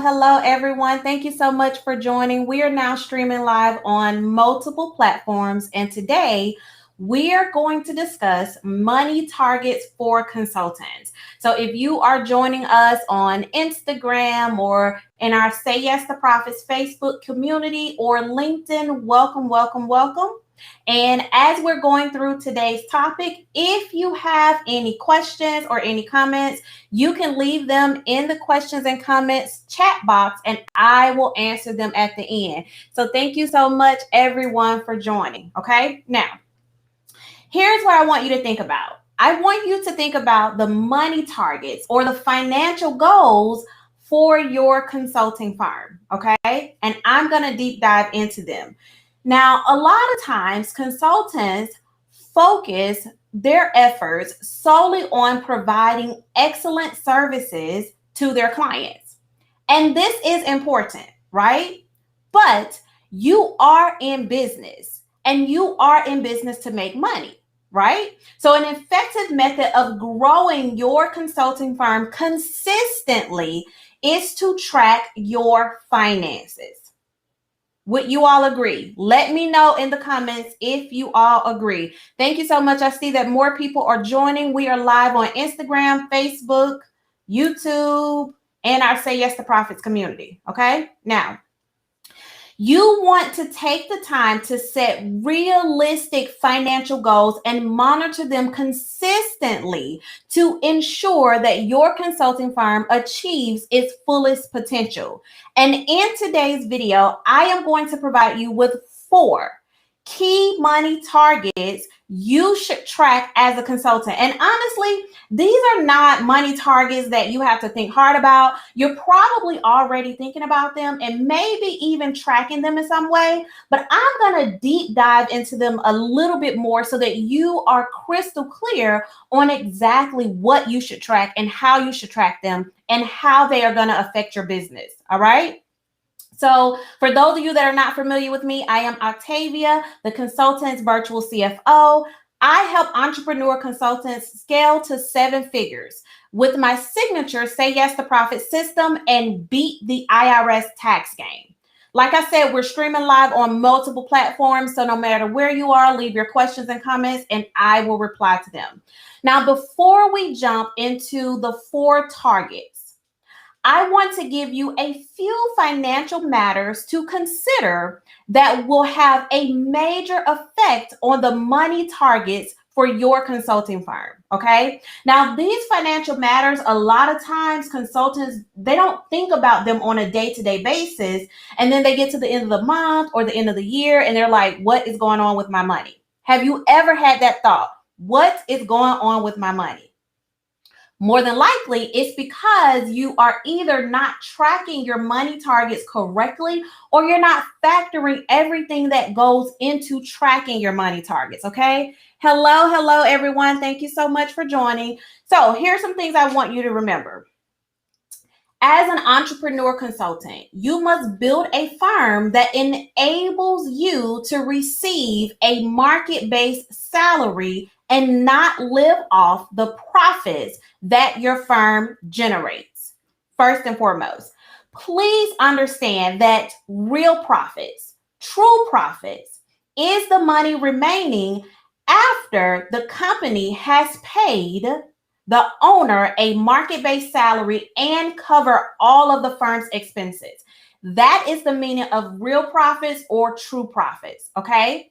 Hello, everyone. Thank you so much for joining. We are now streaming live on multiple platforms, and today we are going to discuss money targets for consultants. So if you are joining us on Instagram or in our Say Yes to Profits Facebook community or LinkedIn, welcome. And as we're going through today's topic, if you have any questions or any comments, you can leave them in the questions and comments chat box and I will answer them at the end. So thank you so much, everyone, for joining. Okay, now, here's what I want you to think about. I want you to think about the money targets or the financial goals for your consulting firm. Okay, and I'm going to deep dive into them. Now, a lot of times consultants focus their efforts solely on providing excellent services to their clients. And this is important, right? But you are in business and you are in business to make money, right? So an effective method of growing your consulting firm consistently is to track your finances. Would you all agree? Let me know in the comments if you all agree. Thank you so much. I see that more people are joining. We are live on Instagram, Facebook, YouTube, and our Say Yes to Profits community. Okay. Now, you want to take the time to set realistic financial goals and monitor them consistently to ensure that your consulting firm achieves its fullest potential. And in today's video, I am going to provide you with 4 key money targets you should track as a consultant. And honestly, these are not money targets that you have to think hard about. You're probably already thinking about them and maybe even tracking them in some way, but I'm going to deep dive into them a little bit more so that you are crystal clear on exactly what you should track and how you should track them and how they are going to affect your business. All right. So for those of you that are not familiar with me, I am Octavia, the consultant's virtual CFO. I help entrepreneur consultants scale to 7 figures with my signature Say Yes to Profit system and beat the IRS tax game. Like I said, we're streaming live on multiple platforms. So no matter where you are, leave your questions and comments and I will reply to them. Now, before we jump into the 4 targets, I want to give you a few financial matters to consider that will have a major effect on the money targets for your consulting firm. Okay. Now, these financial matters, a lot of times consultants, they don't think about them on a day-to-day basis. And then they get to the end of the month or the end of the year and they're like, what is going on with my money? Have you ever had that thought? What is going on with my money? More than likely, it's because you are either not tracking your money targets correctly or you're not factoring everything that goes into tracking your money targets, okay? Hello, everyone. Thank you so much for joining. So here's some things I want you to remember. As an entrepreneur consultant, you must build a firm that enables you to receive a market-based salary and not live off the profits that your firm generates. First and foremost, please understand that real profits, true profits, is the money remaining after the company has paid the owner a market-based salary and cover all of the firm's expenses. That is the meaning of real profits or true profits, okay?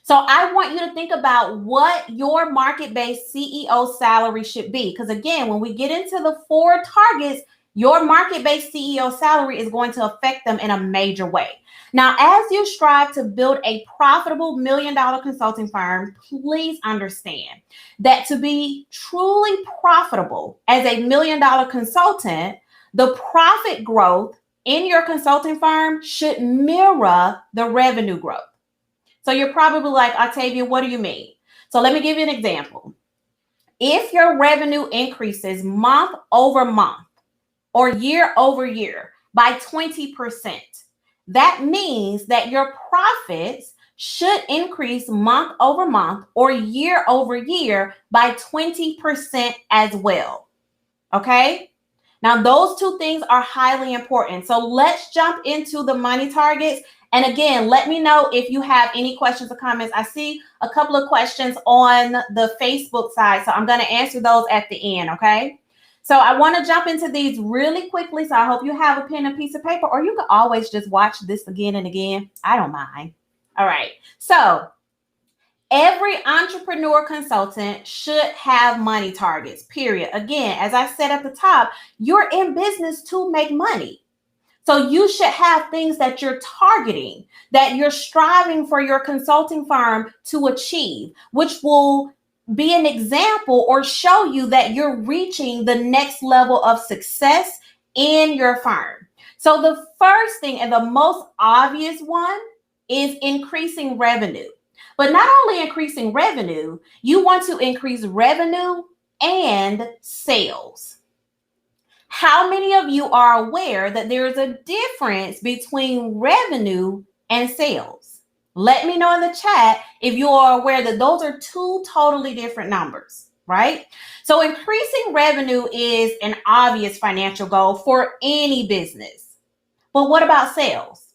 So I want you to think about what your market-based CEO salary should be. Because again, when we get into the 4 targets, your market-based CEO salary is going to affect them in a major way. Now, as you strive to build a profitable $1 million consulting firm, please understand that to be truly profitable as a $1 million consultant, the profit growth in your consulting firm should mirror the revenue growth. So you're probably like, Octavia, what do you mean? So let me give you an example. If your revenue increases month over month or year over year by 20%, that means that your profits should increase month over month or year over year by 20% as well. Okay? Now, those two things are highly important. So let's jump into the money targets. And again, let me know if you have any questions or comments. I see a couple of questions on the Facebook side, so I'm going to answer those at the end, okay? So I want to jump into these really quickly, so I hope you have a pen and piece of paper, or you can always just watch this again and again. I don't mind. All right. So every entrepreneur consultant should have money targets, period. Again, as I said at the top, you're in business to make money. So you should have things that you're targeting, that you're striving for your consulting firm to achieve, which will be an example or show you that you're reaching the next level of success in your firm. So the first thing and the most obvious one is increasing revenue. But not only increasing revenue, you want to increase revenue and sales. How many of you are aware that there is a difference between revenue and sales? Let me know in the chat if you are aware that those are two totally different numbers, right? So increasing revenue is an obvious financial goal for any business. But what about sales?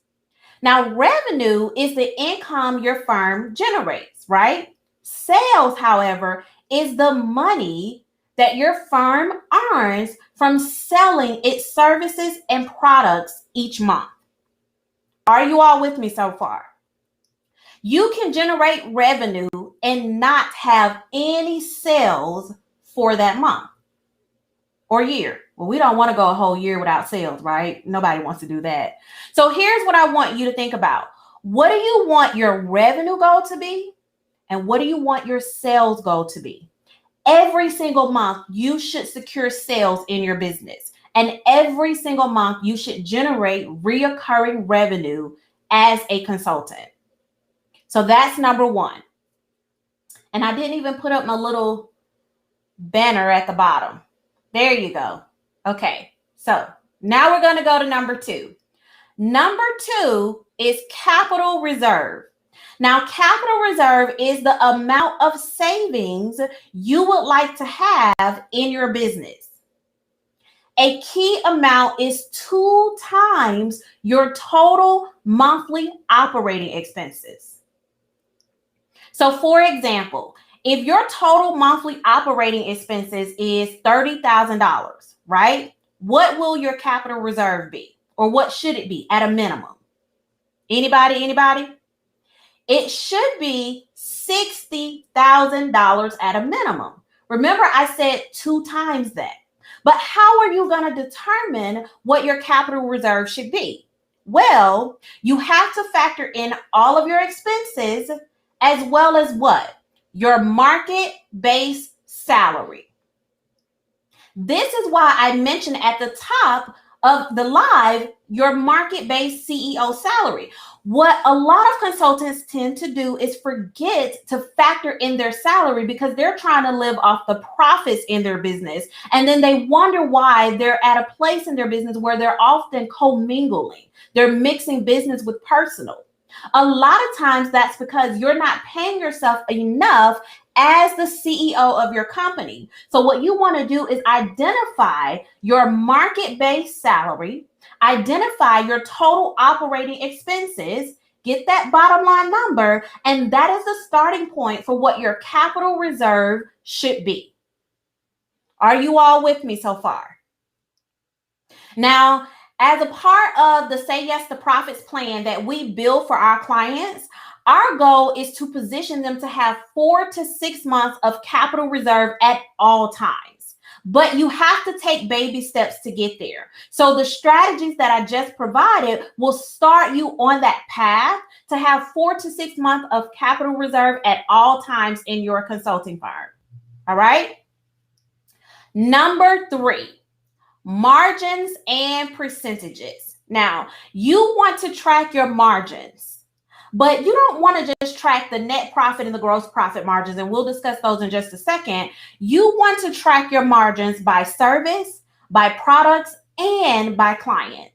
Now, revenue is the income your firm generates, right? Sales, however, is the money that your firm earns from selling its services and products each month. Are you all with me so far? You can generate revenue and not have any sales for that month or year. Well, we don't want to go a whole year without sales, right? Nobody wants to do that. So here's what I want you to think about. What do you want your revenue goal to be? And what do you want your sales goal to be? Every single month, you should secure sales in your business. And every single month, you should generate reoccurring revenue as a consultant. So that's number one. And I didn't even put up my little banner at the bottom. There you go. Okay, so now we're going to go to number two. Number two is capital reserve. Now, capital reserve is the amount of savings you would like to have in your business. A key amount is 2 times your total monthly operating expenses. So, for example, if your total monthly operating expenses is $30,000, right? What will your capital reserve be? Or what should it be at a minimum? Anybody? It should be $60,000 at a minimum. Remember, I said 2 times that. But how are you going to determine what your capital reserve should be? Well, you have to factor in all of your expenses as well as what? Your market-based salary. This is why I mentioned at the top of the live your market-based CEO salary. What a lot of consultants tend to do is forget to factor in their salary because they're trying to live off the profits in their business. And then they wonder why they're at a place in their business where they're often commingling. They're mixing business with personal. A lot of times that's because you're not paying yourself enough as the CEO of your company. So what you want to do is identify your market-based salary, identify your total operating expenses, get that bottom line number, and that is the starting point for what your capital reserve should be. Are you all with me so far? Now, as a part of the Say Yes to Profits plan that we build for our clients, our goal is to position them to have 4 to 6 months of capital reserve at all times. but you have to take baby steps to get there. So the strategies that I just provided will start you on that path to have 4 to 6 months of capital reserve at all times in your consulting firm. All right. Number 3, margins and percentages. Now, you want to track your margins, but you don't want to just track the net profit and the gross profit margins, and we'll discuss those in just a second. You want to track your margins by service, by products, and by clients.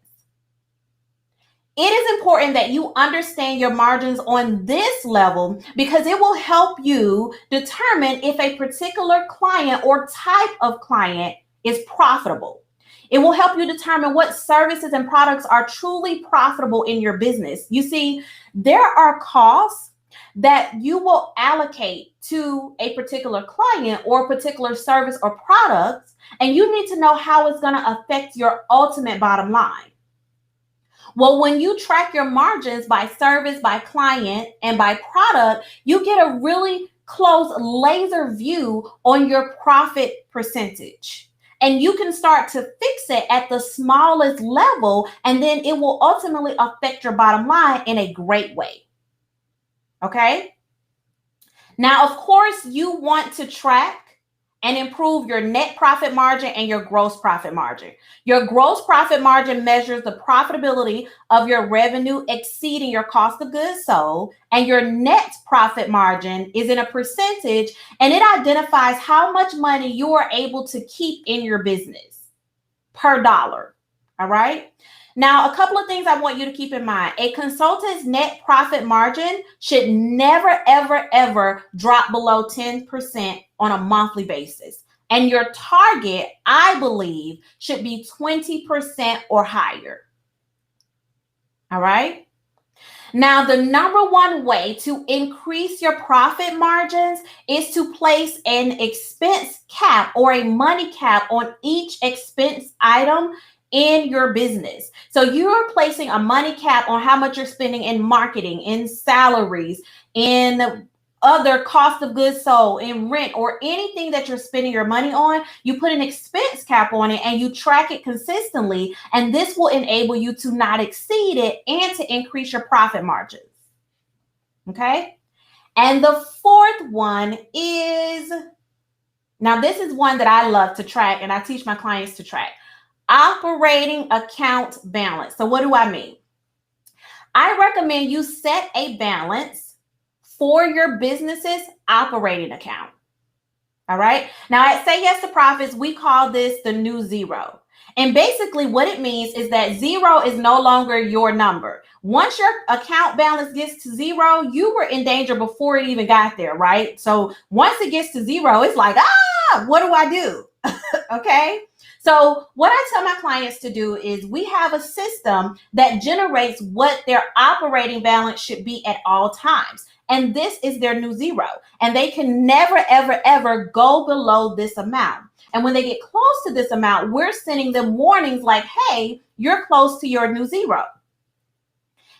It is important that you understand your margins on this level because it will help you determine if a particular client or type of client is profitable. It will help you determine what services and products are truly profitable in your business. You see, there are costs that you will allocate to a particular client or a particular service or product, and you need to know how it's going to affect your ultimate bottom line. Well, when you track your margins by service, by client, and by product, you get a really close laser view on your profit percentage. And you can start to fix it at the smallest level, and then it will ultimately affect your bottom line in a great way. Okay? Now, of course, you want to track and improve your net profit margin and your gross profit margin. Your gross profit margin measures the profitability of your revenue exceeding your cost of goods sold, and your net profit margin is in a percentage, and it identifies how much money you are able to keep in your business per dollar. All right? Now, a couple of things I want you to keep in mind. A consultant's net profit margin should never, ever, ever drop below 10% on a monthly basis. And your target, I believe, should be 20% or higher. All right? Now, the number one way to increase your profit margins is to place an expense cap or a money cap on each expense item in your business. So you're placing a money cap on how much you're spending in marketing, in salaries, in other cost of goods sold, in rent, or anything that you're spending your money on. You put an expense cap on it and you track it consistently, and this will enable you to not exceed it and to increase your profit margins. Okay? And the fourth one is, now this is one that I love to track and I teach my clients to track. Operating account balance. So what do I mean? I recommend you set a balance for your business's operating account. All right. Now at Say Yes to Profits, we call this the new zero. And basically what it means is that zero is no longer your number. Once your account balance gets to zero, you were in danger before it even got there, right? So once it gets to zero, it's like, what do I do? Okay. So what I tell my clients to do is we have a system that generates what their operating balance should be at all times. And this is their new zero. And they can never, ever, ever go below this amount. And when they get close to this amount, we're sending them warnings like, hey, you're close to your new zero.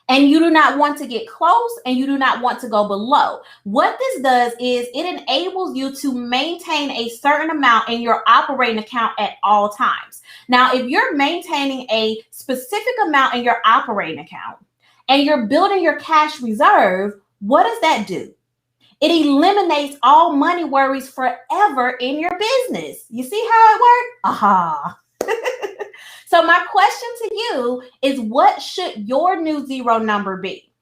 And you do not want to get close and you do not want to go below. What this does is it enables you to maintain a certain amount in your operating account at all times. Now, if you're maintaining a specific amount in your operating account and you're building your cash reserve, what does that do? It eliminates all money worries forever in your business. You see how it works? Aha. So my question to you is, what should your new zero number be?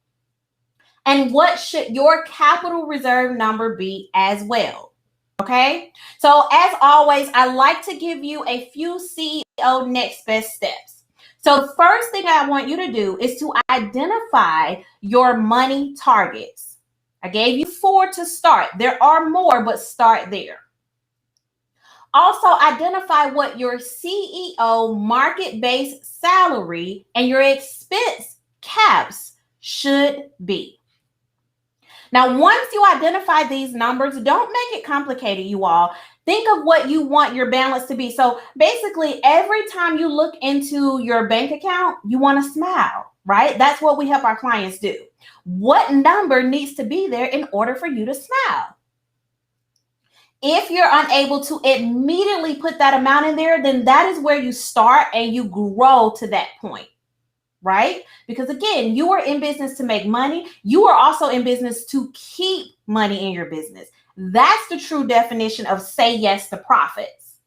And what should your capital reserve number be as well? Okay. So as always, I like to give you a few CEO next best steps. So the first thing I want you to do is to identify your money targets. I gave you 4 to start. There are more, but start there. Also, identify what your CEO market-based salary and your expense caps should be. Now, once you identify these numbers, don't make it complicated, you all. Think of what you want your balance to be. So basically, every time you look into your bank account, you want to smile, right? That's what we help our clients do. What number needs to be there in order for you to smile? If you're unable to immediately put that amount in there, then that is where you start and you grow to that point, right? Because again, you are in business to make money. You are also in business to keep money in your business. That's the true definition of say yes to profits.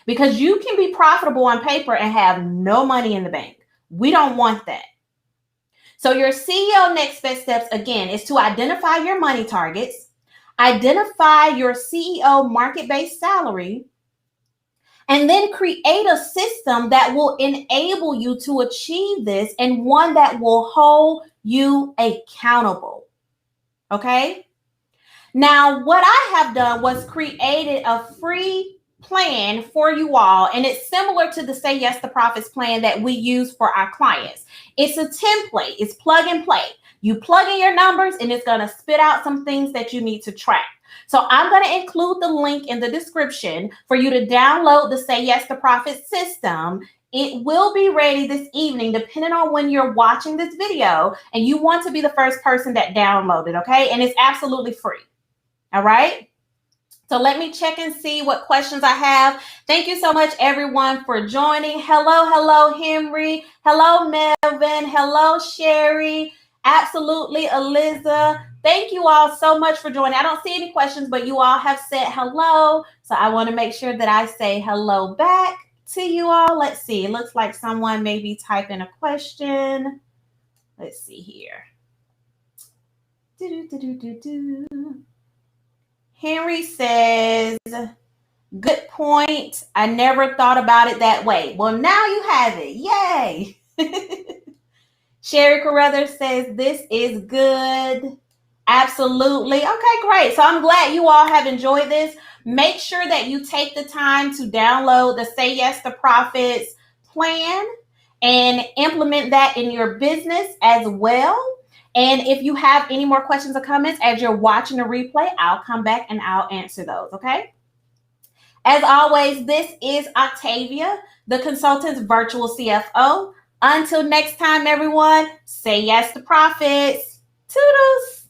Because you can be profitable on paper and have no money in the bank. We don't want that. So your CEO next best steps, again, is to identify your money targets, identify your CEO market-based salary, and then create a system that will enable you to achieve this and one that will hold you accountable. Okay? Now, what I have done was created a free plan for you all, and it's similar to the Say Yes to Profits plan that we use for our clients. It's a template. It's plug and play. You plug in your numbers, and it's going to spit out some things that you need to track. So I'm going to include the link in the description for you to download the Say Yes to Profits system. It will be ready this evening, depending on when you're watching this video, and you want to be the first person that downloaded, okay? And it's absolutely free. All right. So let me check and see what questions I have. Thank you so much, everyone, for joining. Hello, Henry. Hello, Melvin. Hello, Sherry. Absolutely, Eliza. Thank you all so much for joining. I don't see any questions, but you all have said hello. So I want to make sure that I say hello back to you all. Let's see. It looks like someone may be typing a question. Let's see here. Henry says, good point. I never thought about it that way. Well, now you have it. Yay. Sherry Carruthers says, this is good. Absolutely. Okay, great. So I'm glad you all have enjoyed this. Make sure that you take the time to download the Say Yes to Profits plan and implement that in your business as well. And if you have any more questions or comments as you're watching the replay, I'll come back and I'll answer those, okay? As always, this is Octavia, the consultant's virtual CFO. Until next time, everyone, say yes to profits. Toodles.